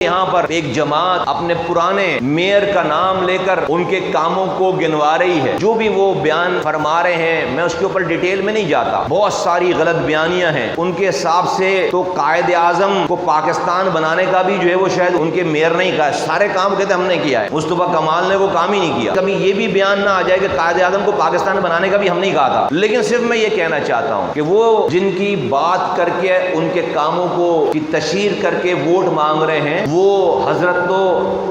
یہاں پر ایک جماعت اپنے پرانے میئر کا نام لے کر ان کے کاموں کو گنوا رہی ہے. جو بھی وہ بیان فرما رہے ہیں میں اس کے اوپر ڈیٹیل میں نہیں جاتا, بہت ساری غلط بیانیاں ہیں. ان کے حساب سے تو قائد اعظم کو پاکستان بنانے کا بھی جو ہے وہ شاید ان کے میئر نہیں کہا, سارے کام کہتے ہم نے کیا ہے. مصطفیٰ کمال نے وہ کام ہی نہیں کیا. کبھی یہ بھی بیان نہ آ جائے کہ قائد اعظم کو پاکستان بنانے کا بھی ہم نہیں کہا تھا. لیکن صرف میں یہ کہنا چاہتا ہوں کہ وہ جن کی بات کر کے ان کے کاموں کو کی تشہیر کر کے ووٹ مانگ رہے ہیں وہ حضرت تو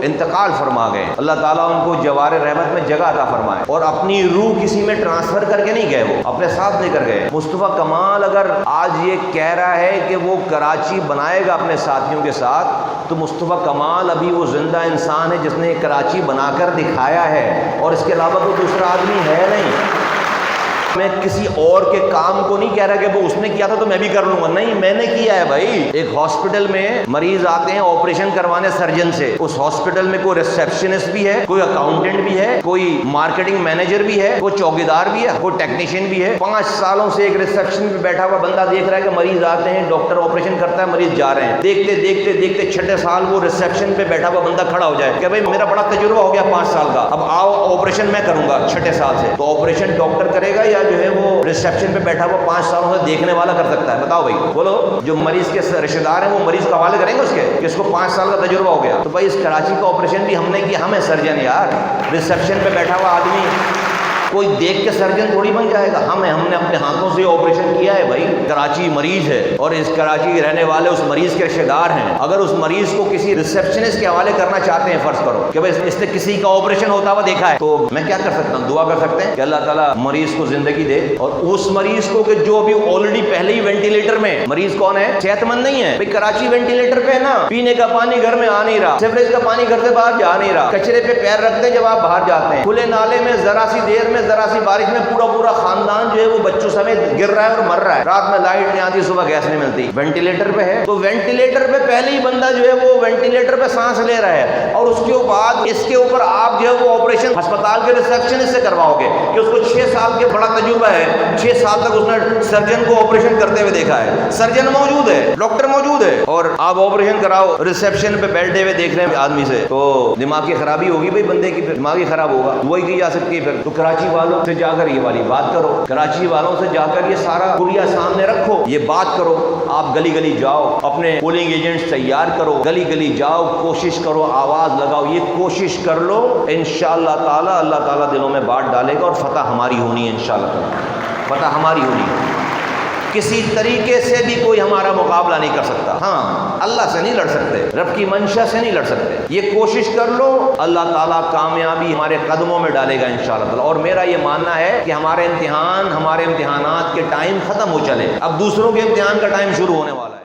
انتقال فرما گئے. اللہ تعالیٰ ان کو جوار رحمت میں جگہ عطا فرمائے, اور اپنی روح کسی میں ٹرانسفر کر کے نہیں گئے, وہ اپنے ساتھ لے کر گئے. مصطفیٰ کمال اگر آج یہ کہہ رہا ہے کہ وہ کراچی بنائے گا اپنے ساتھیوں کے ساتھ, تو مصطفیٰ کمال ابھی وہ زندہ انسان ہے جس نے کراچی بنا کر دکھایا ہے, اور اس کے علاوہ کوئی دوسرا آدمی ہے نہیں. میں کسی اور کے کام کو نہیں کہہ رہا کہ وہ اس نے کیا تھا تو میں بھی کر لوں گا, نہیں, میں نے کیا ہے بھائی. ایک ہاسپٹل میں مریض آتے ہیں آپریشن کروانے سرجن سے, اس ہاسپٹل میں کوئی ریسپشنسٹ بھی ہے, کوئی اکاؤنٹنٹ بھی ہے, کوئی مارکیٹنگ مینیجر بھی ہے, کوئی چوکیدار بھی ہے, کوئی ٹیکنیشین بھی ہے. 5 سالوں سے ایک ریسپشن پہ بیٹھا ہوا بندہ دیکھ رہا ہے کہ مریض آتے ہیں, ڈاکٹر آپریشن کرتا ہے, مریض جا رہے ہیں. دیکھتے دیکھتے دیکھتے 6 سال وہ ریسپشن پہ بیٹھا ہوا بندہ کھڑا ہو جائے کہ بھائی میرا بڑا تجربہ ہو گیا 5 سال کا, اب آؤ آپریشن میں کروں گا 6 سال سے. تو آپریشن ڈاکٹر کرے گا یا جو ہے وہ ریسپشن پہ بیٹھا ہوا 5 سالوں سے دیکھنے والا کر سکتا ہے؟ بتاؤ بھائی, بولو. جو مریض کے رشتہ دار ہیں وہ مریض کا حوالے کریں گے اس کے کہ اس کو 5 سال کا تجربہ ہو گیا. تو بھائی اس کراچی کا آپریشن بھی ہم نے کیا, ہم ہیں سرجن یار. ریسپشن پہ بیٹھا ہوا آدمی کوئی دیکھ کے سرجن تھوڑی بن جائے گا, ہم نے اپنے ہاتھوں سے آپریشن کیا ہے بھائی. کراچی مریض ہے اور اس کراچی کے رہنے والے اس مریض کے رشتہ دار ہیں. اگر اس مریض کو کسی ریسپشنسٹ کے حوالے کرنا چاہتے ہیں, فرض کرو کہ بھائی اس نے کسی کا آپریشن ہوتا ہوا دیکھا ہے, تو میں کیا کر سکتا ہوں؟ دعا کر سکتے ہیں کہ اللہ تعالیٰ مریض کو زندگی دے, اور اس مریض کو کہ جو ابھی آلریڈی پہلے ہی وینٹیلیٹر میں. مریض کون ہے؟ صحت مند نہیں ہے بھائی, کراچی وینٹیلیٹر پہ ہے نا, پینے کا پانی گھر میں آ نہیں رہا, سیوریج کا پانی گھر سے باہر جا نہیں رہا, کچرے پہ پیر رکھتے ہیں جب آپ باہر جاتے ہیں, کھلے نالے میں ذرا سی دیر میں ذرا سی بارش میں پورا خاندان جو ہے وہ بچوں سمیت گر رہا ہے اور مر رہا ہے. رات میں لائٹ نہیں آتی, صبح گیس نہیں ملتی. وینٹیلیٹر پہ ہے, تو وینٹیلیٹر پہ پہلے ہی بندہ جو ہے وہ وینٹیلیٹر پہ سانس لے رہا ہے, اور اس کے بعد اس کے اوپر آپ جو ہے وہ آپریشن ہسپتال کے ریسپشنسٹ سے کرواؤ گے کہ اس کو 6 سال کے بڑا تجربہ ہے, 6 سال تک اس نے سرجن کو آپریشن کرتے ہوئے دیکھا ہے. سرجن موجود ہے, ڈاکٹر موجود ہے, اور آپ آپریشن کراؤ ریسپشن پہ بیٹھے ہوئے دیکھ رہے ہیں آدمی سے, تو دماغ کی خرابی ہوگی بھائی بندے کی, پھر دماغ ہی خراب ہوگا. وہی کی جا سکتی ہے پھر. تو کراچی والوں سے جا کر یہ والی بات کرو, کراچی والوں سے جا کر یہ سارا کلیہ سامنے رکھو, یہ بات کرو. آپ گلی گلی جاؤ, اپنے پولنگ ایجنٹس تیار کرو, گلی گلی جاؤ, کوشش کرو, آواز لگاؤ. یہ کوشش کر لو, انشاءاللہ تعالی اللہ تعالیٰ دلوں میں بات ڈالے گا, اور فتح ہماری ہونی ہے انشاءاللہ تعالی, فتح ہماری ہونی ہے. کسی طریقے سے بھی کوئی ہمارا مقابلہ نہیں کر سکتا. ہاں, اللہ سے نہیں لڑ سکتے, رب کی منشا سے نہیں لڑ سکتے. یہ کوشش کر لو, اللہ تعالیٰ کامیابی ہمارے قدموں میں ڈالے گا انشاءاللہ تعالیٰ. اور میرا یہ ماننا ہے کہ ہمارے امتحانات کے ٹائم ختم ہو چلے, اب دوسروں کے امتحان کا ٹائم شروع ہونے والا ہے.